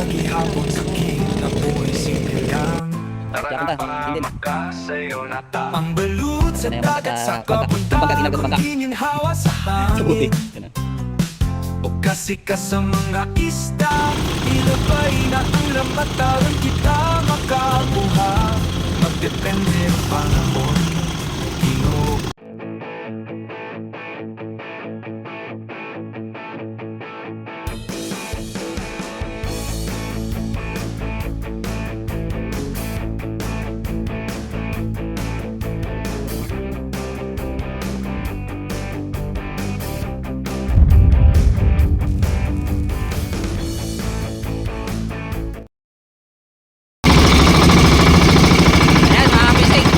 Maghihapon sa king na buhay simple lang. Kaya punta, hindi na. Ang balut sa dagat sa kapuntahan, magiging hawa sa Sa buti. hangin. O kasi ka sa mga isda, ilabay na ang lamataran kita makabuha. Magdepende ang panahon, Ginoo. Ayan mga fishing.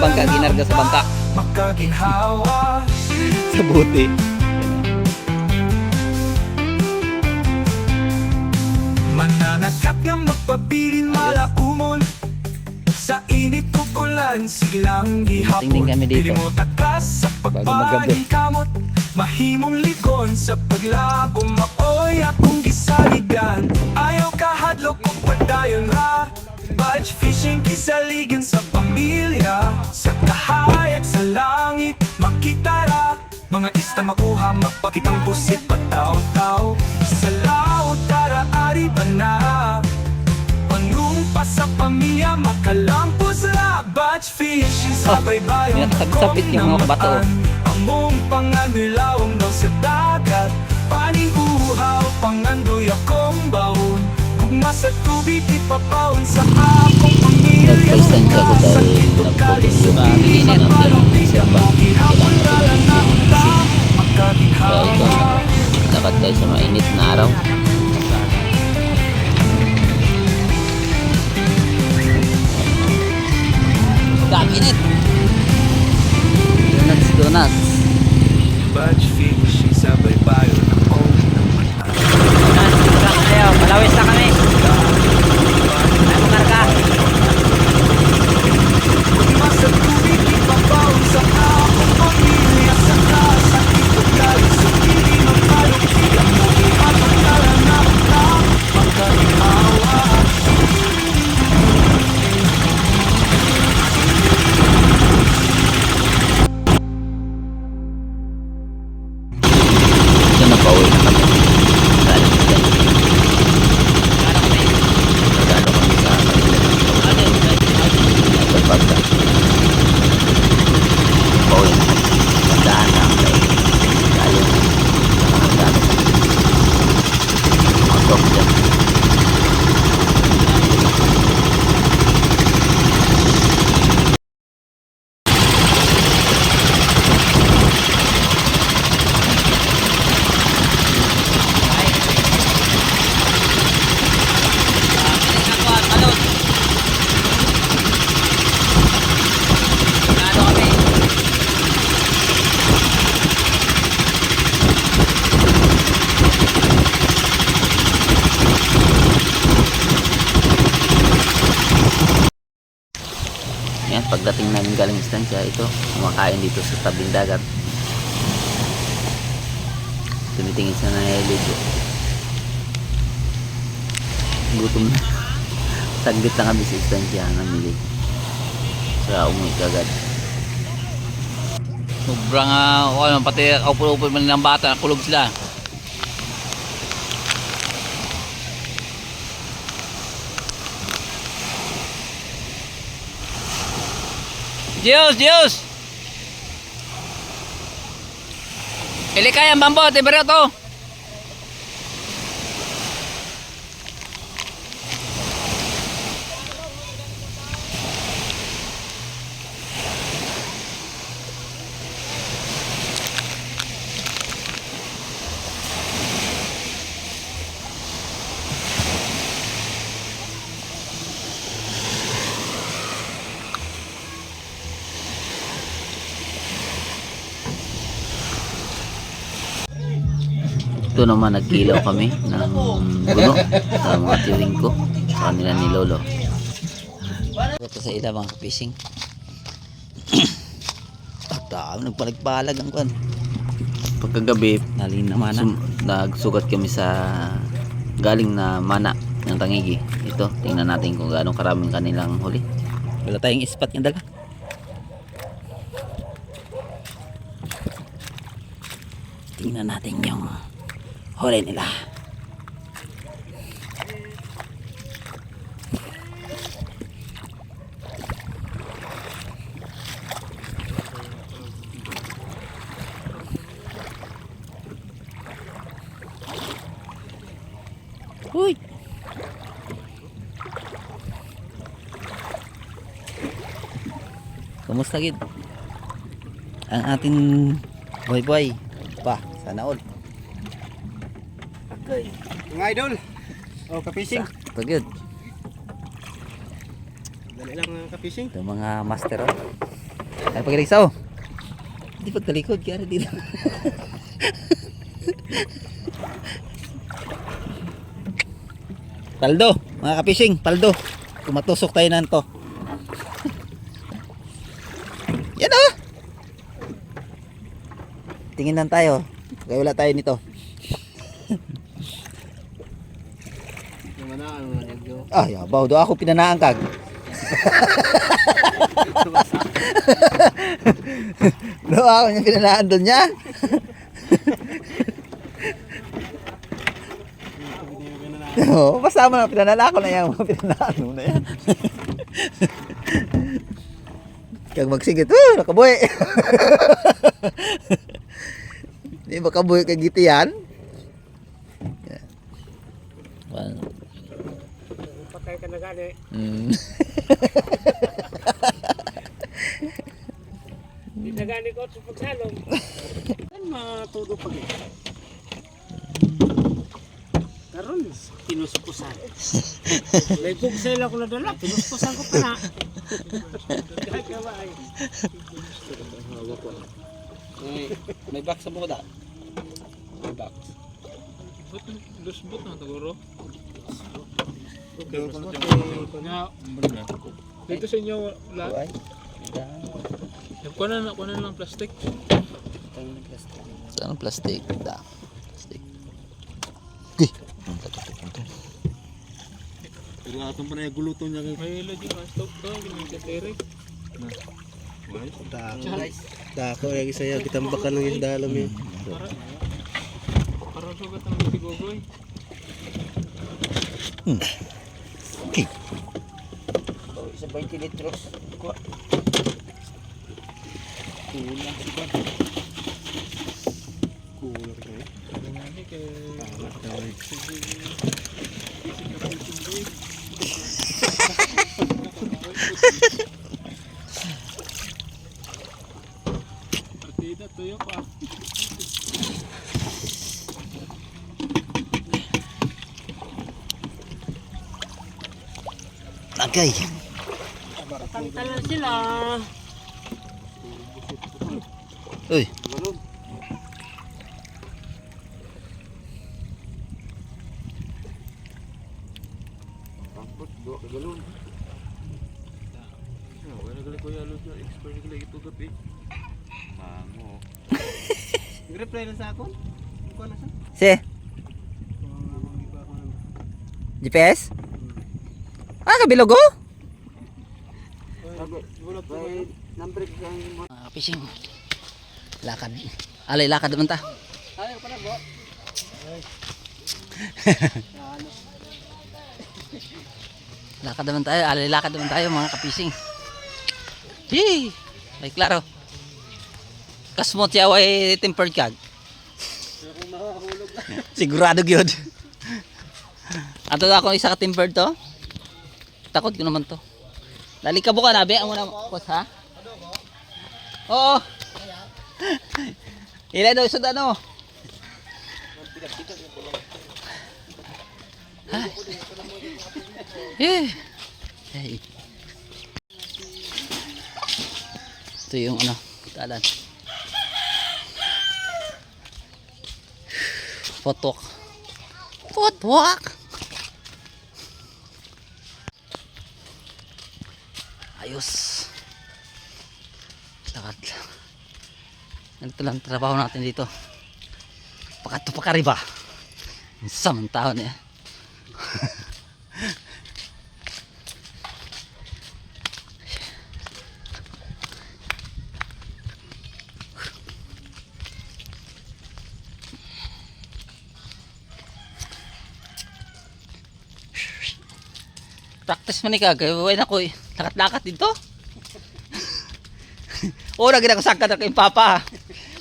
bangka, ginarga sa bangka. Makaginhawa. Sa buti. Mananakap nga magpabilin malaumon. Sa init kukulan silang gihapon. Tingin kami dito. Dili mo takas sa Bago magabi. pagpaning kamot. Mahimong ligon sa paglabo. Maoy akong gisaligan. Ayaw kahadlok o padayon ra. Badge fishing kisaligan sa pamilya. Sa kahayag sa langit makita ra. Mga ista makuha magpakitang pusit pataw-taw. Sa laot tara ari ba na. Panumpa sa pamilya makalampos ra. Batch fishing sa baybayon. yan, sabit-sabit yung mga bato. Among panganilawang daw sa dagat. Paniuhaw pangandoy akong baon. Gugma sa tubig ipapaon sa akong pamilya. Nagpalsan ka ko dahil Nagpulong nagpulong yung init sa bangka. Kaya ito, lakad tayo sa mainit na araw. Init. Donuts. Batch fishing sa baybayon akong Malawis na kami. Ay, makarga. Masa tubig ipapaon sa akong pamilya. Sa kasakit o galit sa piling ng paluksigan mo. Ihatag na lang na magkaginhawa. So, napauwi na kami. Galing dyan. Nagano kami sa Manila. Pagpagda. Pauwi na kami. Tandaan na ang kayo. Galing. Nagano kami. Masok dyan. Yan, pagdating namin galing istansya, ito, kumakain dito sa tabing dagat. Tumitingin sa nangyayaligo. Gutom na. Saglit lang kami sa istansya, namili. Kaya umuwi kagad. Sobrang, pati upol-upol man ng bata, kulog sila. Diyos! Ili kaya ang bambo, tibero to. Ito naman nagkilaw kami ng gulo sa mga tiwing ko sa kanila ni Lolo. Ito sa ila mga fishing. Nagpalag-palag ang kwan. Pagkagabi nagsugat kami sa galing na mana ng Tangigi. Ito, tingnan natin kung gaano karaming kanilang huli. Wala tayong ispat yung daga. Tingnan natin yung huli nila. Uy! Kamusta gid? Ang ating boy pa, sana all. Okay. Mga idol. Oh, ka-fishing. Pagod. Dali lang ang ka-fishing. Ito mga master. Ay pagkalisaw. Hindi pagtalikod kaya dito. Paldo, mga kapising, paldo. Kumatusok tayo nanto. Yan oh. Tingin lang tayo. Kaya wala tayo nito. Ah, yabaw do ako pinanaan kag. Do ako niya pinanaan doon niya. Oo, basta mo na pinanala ko na yan, mga pinanaan mo na yan. Kag magsigit, nakabuhi. Di ba kabuhi kag giti yan? Patay ka na gani. Di na gani ko sa pagsalong. Ano matudo pag karon pinuspusan. May pugsel ako na dala, pinuspusan ko pa na. Gagaway. May box sa buko da. May box. Lusbot na siguro. Dito sa inyo lahat. Kuha na lang plastic. Saan ang plastic? Da. Plastic. Pero atong pa na yung guluto niya kay May lagi ka stop to, ginagatirek. Dako lagi saya kitambakan ng isdalam eh. Para sugat ang tigugoy. Okay. Sa 20 litros. Kulang siya. Kulang ka eh. Hindi kay partida tuyo pa. Lagay. Pantalan sila. Uy. Wala gali ko yalo sa expert gali ito gabi. Mango. Reply na sa akon. Kuha na siya. Si. GPS? Ah, kabilog oh. Number kang Fishing. Lakad. Alay, lakad naman ta. Ay, pa na bo. Lakad naman tayo. Alay, lakad naman tayo mga kapising. Yee! May klaro. Kasmot yaw ay tempered kag. Sigurado gyud. Ato na ako isa ka tempered to. Takot ko naman to. Dali ka buka nabi ang una kos ha. Oo. Ilay daw isod ano. Eh. Hey. Ito yung ano, talan. Footwalk. Footwalk. Ayos. Lakad lang. Ganito lang trabaho natin dito. Pakato pa kariba. Samang tao niya. Practice man ni kagay, way na ko lakat-lakat dito. Ora gina ko sakit ako yung papa.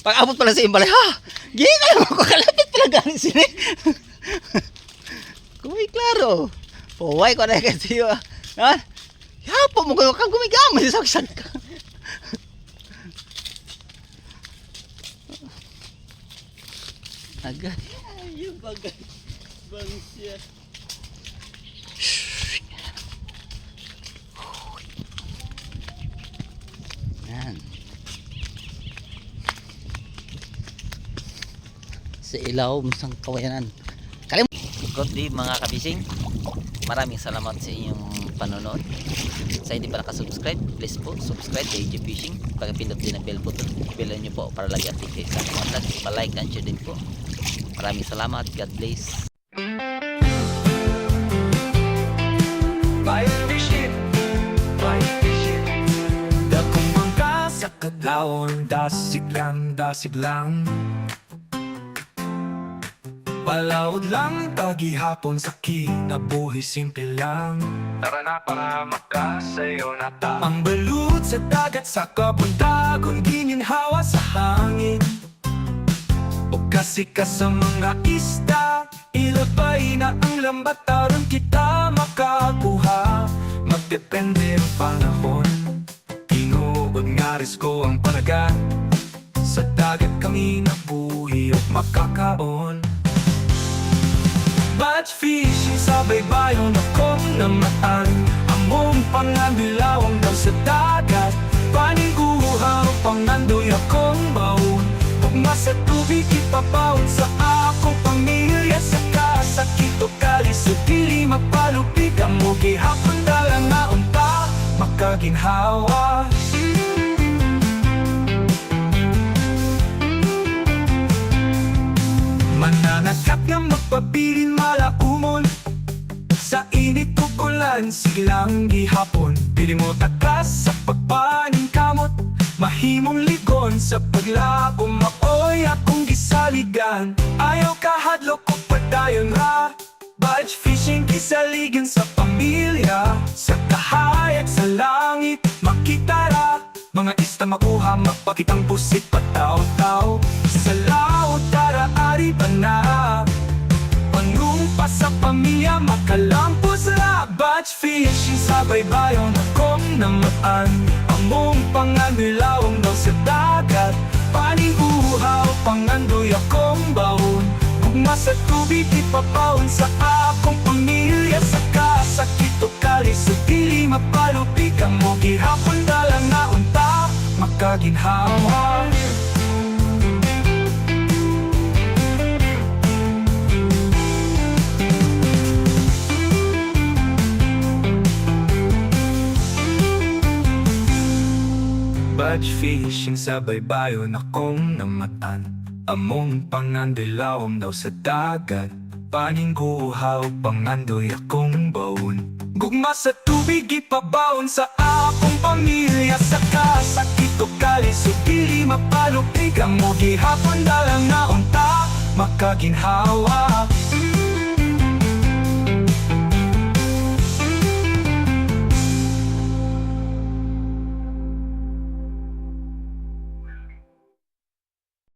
Pag abot pala sa imbalay, ha? Gina naman ko kalapit pala galing sini. Kumay klaro. Huway ko na kasi yun. Ha? Yapo mo ko kang gumigamay sa saksak ka. Agad. yung bagay. Bang siya. Yan. sa ilaw sang kawayanan. Good day mga kabising. Maraming salamat sa inyong panonood. Sa hindi pa nakasubscribe, please po subscribe kay AJ Fishing. Pagpindot din ang bell button, pilan nyo po para lagi update kayo sa aking vlog. Pa-like and share din po. Maraming salamat. God bless. Bye fishing, bye fishing. Dakong mangga sa kadlawon, dasig lang. Palawod lang, tagihapon sa kinabuhi, simple lang. Tara na para makasayo na ta. Ang balut sa dagat sa kabuntagon, gininhawa sa hangin. O kasi ka sa mga isda, ilabay na ang lambat, taron kita makakuha. Magdepende ang panahon, tinuod nga risko ang palaga. Sa dagat kami nabuhi at makakaon. Batch fishing sa baybayon akong namataan. Among pangabilawang daw sa dagat, paniguha o pangandoy akong baon. Pugma sa tubig ipapaon sa akong pamilya. Sa kasakit o kalis o dili mapalupig, ang mo gihapon dalang nga unta makaginhawa. Mananakap nga magpabilin malaumon sa init o ulan, silang gihapon. Pili mo takas sa pagpaning kamot, mahimong ligon sa paglabo. Maoy akong gisaligan, ayaw kahadlok o padayon ra. Batch fishing kisaligan sa pamilya, sa kahayag sa langit makita ra. Mga ista makuha, magpakitang pusit pataw-taw. Sa laot tara ari ba na, panumpa sa pamilya makalampos ra. Batch fishing sa baybayon akong namaan. Among panganilawang daw sa dagat, paniguhaw pangandoy akong baon. Gugma sa tubig ipapaon sa akong pamilya. Sa kasakit o kalis o dili mapalupig, ang mo gihapon dalang na unta makaginhawa. Batch fishing sa baybayon akong namatan. Among pangandilawom daw sa dagat, paningguhaw pangandoy akong baon. Gugma sa tubig ipabaon sa akong pamilya. Sa kasakit o kalis o dili mapalupig, ang mo gihapon dalang na unta makaginhawa.